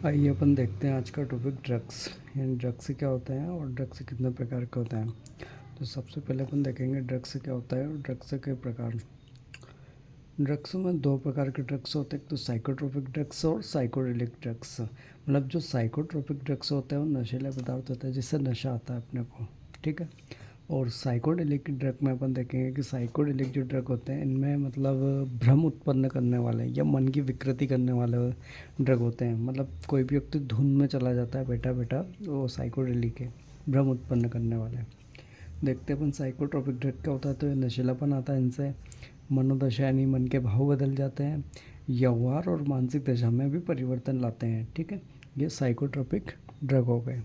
आइए अपन देखते हैं आज का टॉपिक ड्रग्स। यानी ड्रग्स से क्या होता है और ड्रग्स से कितने प्रकार के होते हैं। तो सबसे पहले अपन देखेंगे ड्रग्स से क्या होता है और ड्रग्स से कई प्रकार। ड्रग्स में दो प्रकार के ड्रग्स होते हैं, एक तो साइकोट्रोपिक ड्रग्स और साइकोडेलिक ड्रग्स। मतलब जो साइकोट्रोपिक ड्रग्स होते हैं वो नशीले पदार्थ होते हैं जिससे नशा आता है अपने को, ठीक है। और साइकोडेलिक ड्रग में अपन देखेंगे कि साइकोडेलिक जो ड्रग होते हैं इनमें मतलब भ्रम उत्पन्न करने वाले या मन की विकृति करने वाले ड्रग होते हैं। मतलब कोई भी व्यक्ति धुन में चला जाता है बैठा बैठा, वो साइकोडेलिक है, भ्रम उत्पन्न करने वाले। देखते हैं अपन साइकोट्रोपिक ड्रग क्या होता है। तो ये नशीलापन आता है इनसे, मनोदशा यानी मन के भाव बदल जाते हैं, व्यवहार और मानसिक दशा में भी परिवर्तन लाते हैं, ठीक है। ये साइकोट्रोपिक ड्रग हो गए।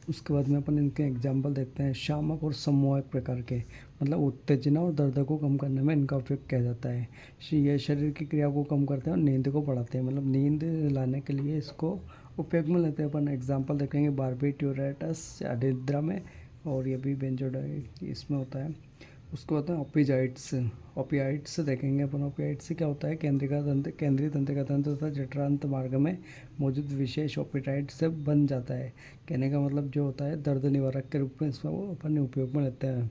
उसके बाद में अपन इनके एग्जाम्पल देखते हैं। शामक और सम्मोहक प्रकार के, मतलब उत्तेजना और दर्द को कम करने में इनका उपयोग किया जाता है। ये शरीर की क्रिया को कम करते हैं और नींद को बढ़ाते हैं, मतलब नींद लाने के लिए इसको उपयोग में लेते हैं। अपन एग्जाम्पल देखेंगे बारबिट्यूरेटस अनिद्रा में, और ये भी बेंजोडाइड इसमें होता है। उसको होता है ओपिजाइड्स। ओपियाइड्स देखेंगे अपन। ओपियाइड्स से क्या होता है, केंद्रीय तंत्रिका तंत्र तथा जठरांत मार्ग में मौजूद विशेष ओपियाइड से बन जाता है। कहने का मतलब जो होता है दर्द निवारक के रूप में इसमें वो अपन उपयोग में लेते हैं।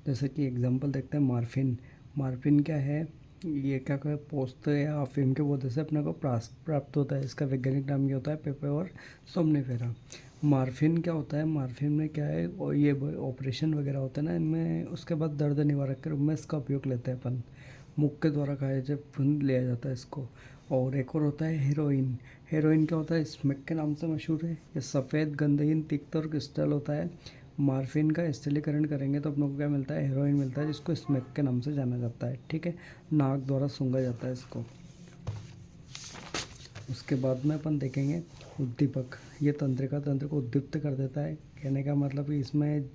जैसे कि एग्जांपल देखते हैं मार्फिन। मार्फिन क्या है, ये क्या कहते हैं, पोस्त या अफीम के पौधे से अपने को प्राप्त होता है। इसका वैज्ञानिक नाम ये होता है पेपर सोमनिफेरा। मार्फिन क्या होता है, मार्फिन में क्या है, और ये ऑपरेशन वगैरह होते हैं ना इनमें, उसके बाद दर्द निवारक के रूप में इसका उपयोग लेते हैं अपन। मुख के द्वारा खाया जब लिया जाता है इसको। और एक और होता है हेरोइन। हेरोइन क्या होता है, स्मैक के नाम से मशहूर है। ये सफ़ेद गंधहीन तिक्त और क्रिस्टल होता है। मार्फिन का स्थलीकरण करेंगे तो अपने को क्या मिलता है, हेरोइन मिलता है, जिसको स्मैक के नाम से जाना जाता है, ठीक है। नाक द्वारा सूंघा जाता है इसको। उसके बाद में अपन देखेंगे उद्दीपक। ये तंत्रिका तंत्र को उद्दीप्त कर देता है। कहने का मतलब कि इसमें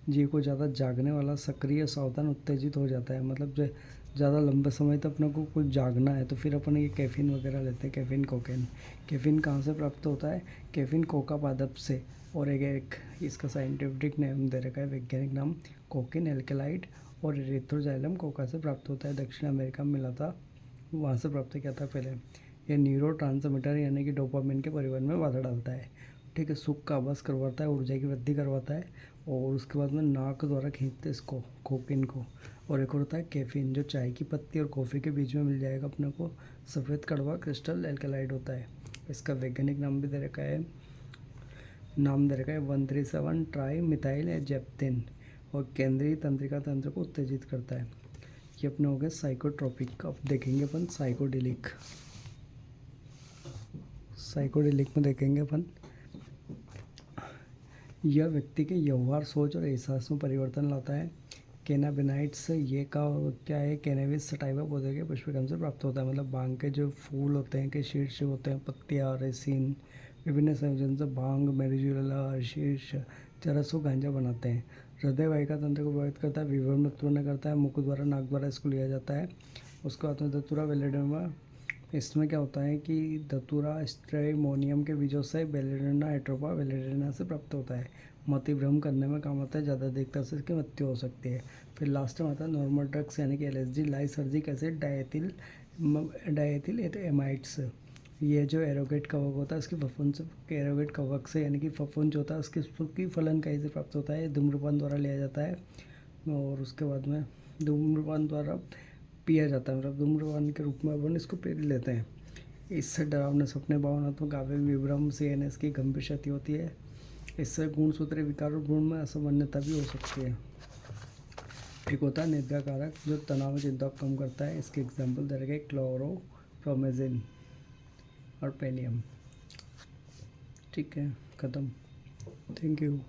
जीव को ज़्यादा जागने वाला, सक्रिय, सावधान, उत्तेजित हो जाता है। मतलब जो ज़्यादा लंबे समय तक अपने को कुछ जागना है तो फिर अपन ये कैफीन वगैरह लेते हैं, कैफीन कोकेन। कैफीन कहाँ से प्राप्त होता है, कैफीन कोका पादप से। और एक इसका साइंटिफिक नेम दे रखा है, वैज्ञानिक नाम कोकिन एल्केलाइड, और एरिथ्रोजाइलम कोका से प्राप्त होता है। दक्षिण अमेरिका में मिला था, वहाँ से प्राप्त किया था पहले। ये न्यूरो ट्रांसमीटर यानी कि डोपामिन के परिवहन में बाधा डालता है, ठीक है। सुख का आभास करवाता है, ऊर्जा की वृद्धि करवाता है। और उसके बाद में नाक द्वारा खींचते इसको, कोकिन को। और एक और होता है कैफीन, जो चाय की पत्ती और कॉफ़ी के बीच में मिल जाएगा अपने को। सफ़ेद कड़वा क्रिस्टल एल्कलाइड होता है। इसका वैज्ञानिक नाम भी दे रखा है, 137 ट्राई मिथाइल एजेप्टिन, और केंद्रीय तंत्रिका तंत्र को उत्तेजित करता है। ये अपने हो गए साइकोट्रोपिक। अब देखेंगे अपन साइकोडेलिक। साइकोडेलिक में देखेंगे अपन, यह व्यक्ति के व्यवहार, सोच और एहसास में परिवर्तन लाता है। कैनाबिनाइड्स, ये का क्या है, कैनबिस सटाइवा पौधे के पुष्पकम से प्राप्त होता है। मतलब भांग के जो फूल होते हैं, के शीर्ष होते हैं, पत्तियाँ, रेसिन, विभिन्न संयोजन से भांग, मेरिजुला, शीर्ष, चरस को गांजा बनाते हैं। हृदय वाहिका तंत्र को प्रभावित करता है, विवरण उत्पन्न करता है, मुख द्वारा, नाक द्वारा इसको लिया जाता है। उसके बाद में धतूरा वेलेडोमा। इसमें क्या होता है कि धतूरा स्ट्रेमोनियम के बीजों से बेलेडिना एट्रोपा वेलेडिना से प्राप्त होता है। मति भ्रम करने में काम आता है, ज़्यादा देखता से इसकी मृत्यु हो सकती है। फिर लास्ट में आता है नॉर्मल ड्रग्स यानी कि LSD, lysergic acid, diethyl amides. ये जो एरोगेट कवक होता है इसकी फफूंद से, एरोगेट कवक से यानी कि फफूंद जो होता है उसकी फलन कहीं से प्राप्त होता है, धूम्रपान द्वारा लिया जाता है। और उसके बाद में धूम्रपान द्वारा पिया जाता है, मतलब धूम्रपान के रूप में अपन इसको पी लेते हैं। इससे डरावने सपने, भावनात्मक आवेग, विभ्रम, सीएनएस की गंभीर क्षति होती है। इससे गुणसूत्री विकार और गुण में असामान्यता भी हो सकती है। एक होता है निद्रा कारक, जो तनाव और चिंता को कम करता है। इसके एग्जाम्पल दे रखे क्लोरोप्रोमेजिन और पेनियम, ठीक है। ख़त्म। Thank you.